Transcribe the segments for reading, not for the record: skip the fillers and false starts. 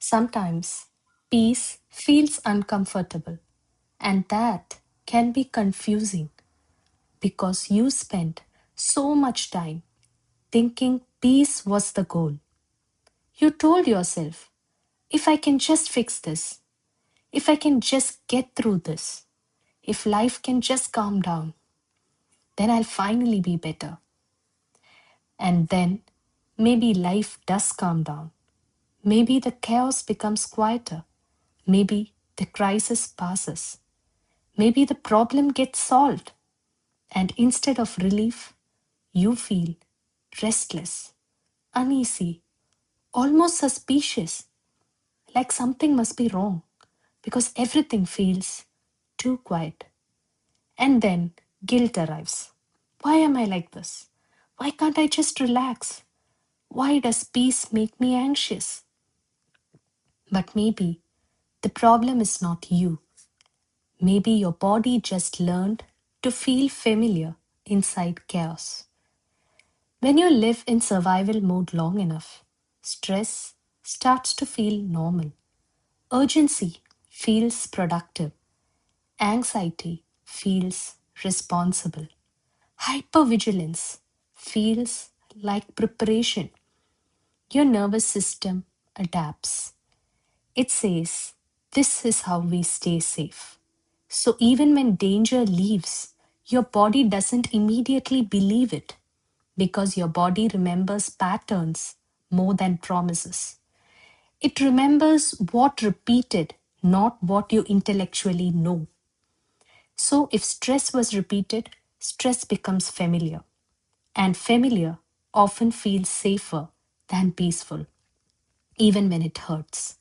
Sometimes peace feels uncomfortable, and that can be confusing because you spent so much time thinking peace was the goal. You told yourself, if I can just fix this, if I can just get through this, if life can just calm down, then I'll finally be better. And then maybe life does calm down. Maybe the chaos becomes quieter. Maybe the crisis passes. Maybe the problem gets solved. And instead of relief, you feel restless, uneasy, almost suspicious, like something must be wrong because everything feels too quiet. And then guilt arrives. Why am I like this? Why can't I just relax? Why does peace make me anxious? But maybe the problem is not you. Maybe your body just learned to feel familiar inside chaos. When you live in survival mode long enough, stress starts to feel normal. Urgency feels productive. Anxiety feels responsible. Hypervigilance feels like preparation. Your nervous system adapts. It says, this is how we stay safe. So even when danger leaves, your body doesn't immediately believe it because your body remembers patterns more than promises. It remembers what repeated, not what you intellectually know. So if stress was repeated, stress becomes familiar. And familiar often feels safer than peaceful, even when it hurts.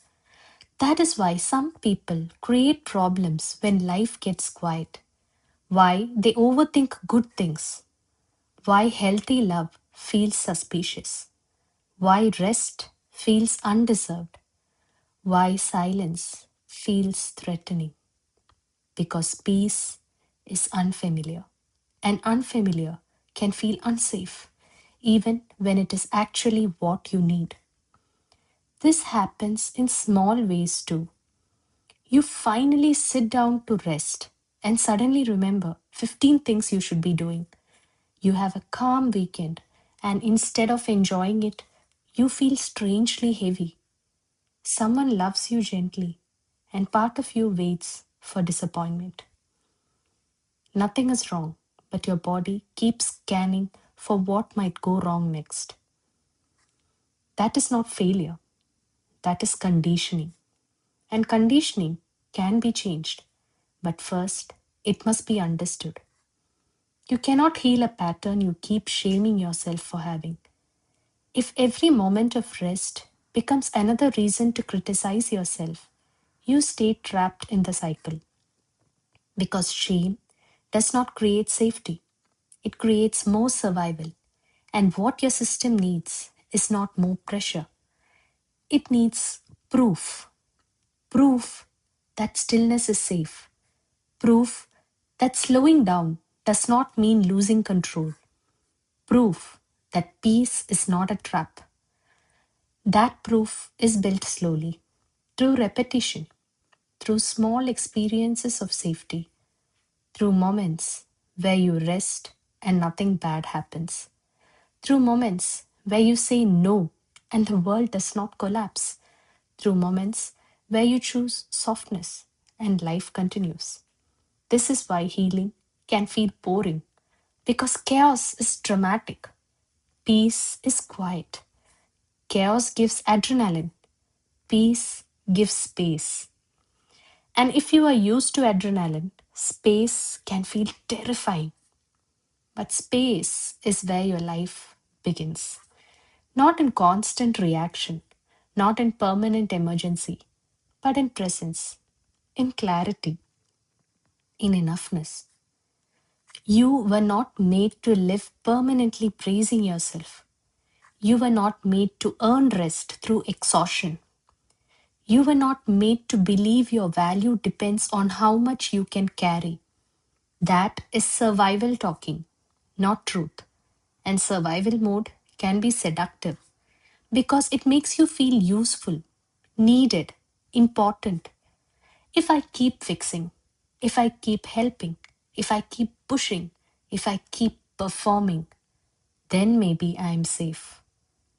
That is why some people create problems when life gets quiet, why they overthink good things, why healthy love feels suspicious, why rest feels undeserved, why silence feels threatening. Because peace is unfamiliar, and unfamiliar can feel unsafe, even when it is actually what you need. This happens in small ways too. You finally sit down to rest and suddenly remember 15 things you should be doing. You have a calm weekend, and instead of enjoying it, you feel strangely heavy. Someone loves you gently, and part of you waits for disappointment. Nothing is wrong, but your body keeps scanning for what might go wrong next. That is not failure, that is conditioning. And conditioning can be changed, but first, it must be understood. You cannot heal a pattern you keep shaming yourself for having. If every moment of rest becomes another reason to criticize yourself, you stay trapped in the cycle. Because shame does not create safety, it creates more survival. And what your system needs is not more pressure, it needs proof. Proof that stillness is safe. Proof that slowing down does not mean losing control. Proof that peace is not a trap. That proof is built slowly, through repetition, through small experiences of safety, through moments where you rest and nothing bad happens, through moments where you say no and the world does not collapse, through moments where you choose softness and life continues. This is why healing can feel boring because chaos is dramatic, peace is quiet. Chaos gives adrenaline, peace gives space. And if you are used to adrenaline, space can feel terrifying. But space is where your life begins. Not in constant reaction, not in permanent emergency, but in presence, in clarity, in enoughness. You were not made to live permanently praising yourself. You were not made to earn rest through exhaustion. You were not made to believe your value depends on how much you can carry. That is survival talking, not truth. And survival mode can be seductive because it makes you feel useful, needed, important. If I keep fixing, if I keep helping, if I keep pushing, if I keep performing, then maybe I'm safe.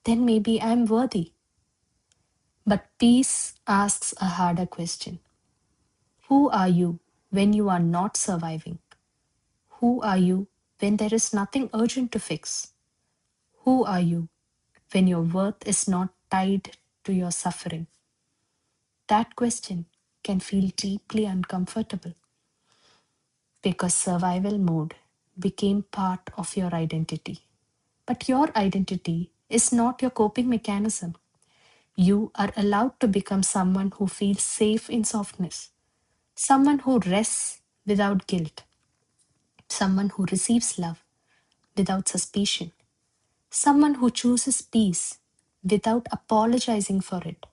Then maybe I'm worthy. But peace asks a harder question. Who are you when you are not surviving? Who are you when there is nothing urgent to fix? Who are you when your worth is not tied to your suffering? That question can feel deeply uncomfortable because survival mode became part of your identity. But your identity is not your coping mechanism. You are allowed to become someone who feels safe in softness, someone who rests without guilt, someone who receives love without suspicion, someone who chooses peace without apologizing for it.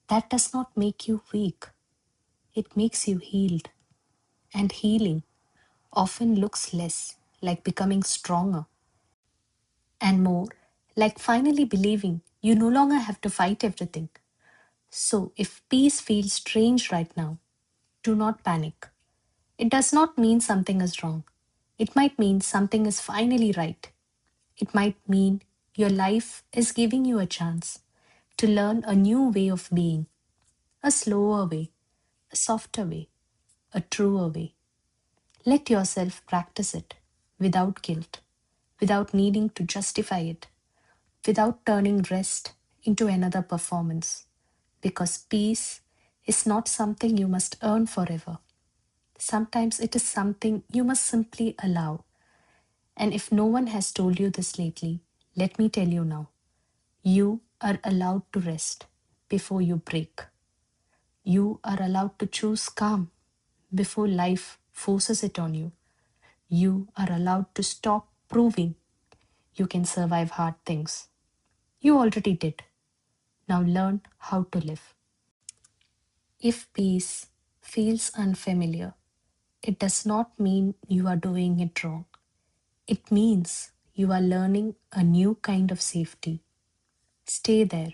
That does not make you weak, it makes you healed. And healing often looks less like becoming stronger and more like finally believing you no longer have to fight everything. So, if peace feels strange right now, do not panic. It does not mean something is wrong. It might mean something is finally right. It might mean your life is giving you a chance to learn a new way of being, a slower way, a softer way, a truer way. Let yourself practice it without guilt, without needing to justify it, without turning rest into another performance. Because peace is not something you must earn forever. Sometimes it is something you must simply allow. And if no one has told you this lately, let me tell you now. You are allowed to rest before you break. You are allowed to choose calm before life forces it on you. You are allowed to stop proving you can survive hard things. You already did. Now learn how to live. If peace feels unfamiliar, it does not mean you are doing it wrong. It means you are learning a new kind of safety. Stay there.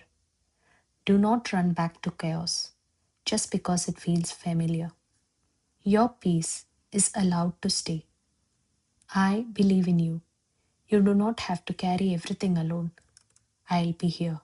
Do not run back to chaos just because it feels familiar. Your peace is allowed to stay. I believe in you. You do not have to carry everything alone. I'll be here.